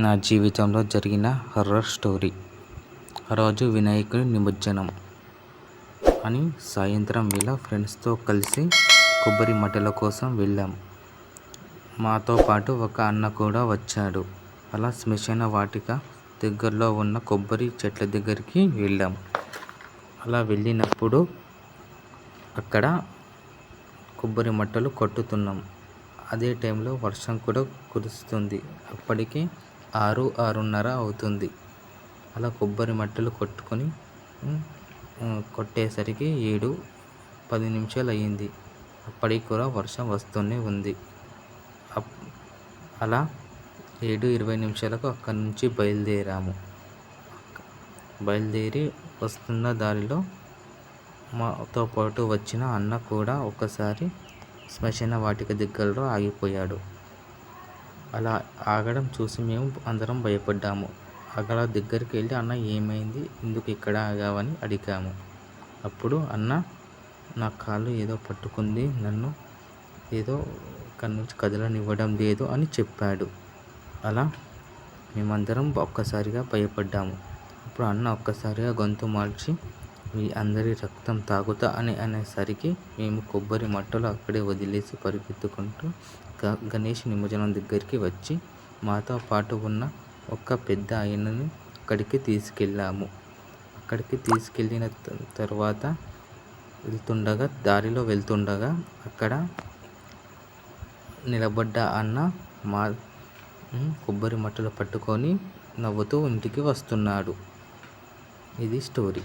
నా జీవితంలో జరిగిన హర్రర్ స్టోరీ. ఆ రోజు వినాయకుడి నిమజ్జనం అని సాయంత్రం వేళ ఫ్రెండ్స్తో కలిసి కొబ్బరి మట్టల కోసం వెళ్ళాం. మాతో పాటు ఒక అన్న కూడా వచ్చాడు. అలా శ్మశాన వాటిక దగ్గరలో ఉన్న కొబ్బరి చెట్ల దగ్గరికి వెళ్ళాం. అలా వెళ్ళినప్పుడు అక్కడ కొబ్బరి మట్టలు కొట్టుతున్నాం. అదే టైంలో వర్షం కూడా కురుస్తుంది. అప్పటికి 6:30 అవుతుంది. అలా కొబ్బరి మట్టలు కొట్టేసరికి 7:10 అయ్యింది. అప్పటికి కూడా వర్షం వస్తూనే ఉంది. అలా 7:20 అక్కడి నుంచి బయలుదేరాము. బయలుదేరి వస్తున్న దారిలో మాతో పాటు వచ్చిన అన్న కూడా ఒకసారి శ్మశాన వాటిక దగ్గరలో ఆగిపోయాడు. అలా ఆగడం చూసి మేము అందరం భయపడ్డాము. అక్కడ దగ్గరికి వెళ్ళి, అన్న ఏమైంది, ఎందుకు ఇక్కడ ఆగావని అడిగాము. అప్పుడు అన్న, నా కాళ్ళు ఏదో పట్టుకుంది, నన్ను ఏదో ఇక్కడి నుంచి కదలనివ్వడం లేదు అని చెప్పాడు. అలా మేమందరం ఒక్కసారిగా భయపడ్డాము. అప్పుడు అన్న ఒక్కసారిగా గొంతు మార్చి, మీ అందరి రక్తం తాగుతా అని అనేసరికి మేము కొబ్బరి మట్టలు అక్కడే వదిలేసి పరిగెత్తుకుంటూ గణేష్ నిమజ్జనం దగ్గరికి వచ్చి మాతో పాటు ఉన్న ఒక పెద్ద ఆయనని అక్కడికి తీసుకెళ్ళాము. అక్కడికి తీసుకెళ్ళిన తర్వాత దారిలో వెళ్తుండగా అక్కడ నిలబడ్డ అన్న మా కొబ్బరి మట్టలు పట్టుకొని నవ్వుతూ ఇంటికి వస్తున్నాడు. ఇది స్టోరీ.